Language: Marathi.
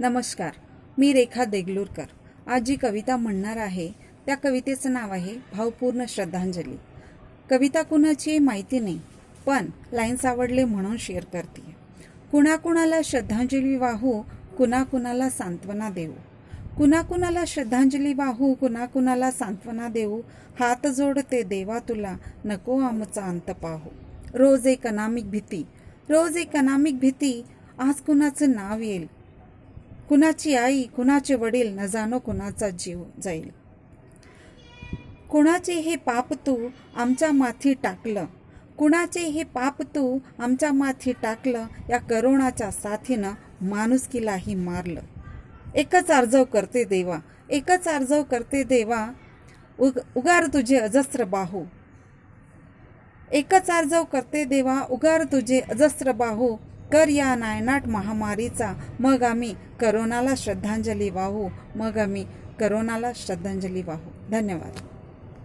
नमस्कार, मी रेखा देगलूरकर. आज जी कविता म्हणणार आहे त्या कवितेचं नाव आहे भावपूर्ण श्रद्धांजली. कविता कुणाची माहिती नाही, पण लाईन्स आवडले म्हणून शेअर करते. कुणाकुणाला श्रद्धांजली वाहू, कुणाकुणाला सांत्वना देऊ. कुणाकुणाला श्रद्धांजली वाहू, कुणाकुणाला सांत्वना देऊ. हात जोडते देवा तुला, नको आमचा अंत पाहू. रोज एक अनामिक भीती, रोज एक अनामिक भीती. आज कुणाचं नाव येईल, कुणाची आई, कुणाचे वडील, न जाणो कुणाचा जीव जाईल. कुणाचे हे पाप तू आमच्या माथी टाकलं, कुणाचे हे पाप तू आमच्या माथी टाकलं. या करोनाच्या साथीनं माणुसकीलाही मारलं. एकच आर्जव करते देवा, एकच आर्जव करते देवा. उगार तुझे अजस्र बाहू, एकच आर्जव करते देवा. उगार तुझे अजस्र बाहू. कर या नायनाट महामारीचा, मग आम्ही करोनाला श्रद्धांजली वाहू, मग आम्ही करोनाला श्रद्धांजली वाहू. धन्यवाद.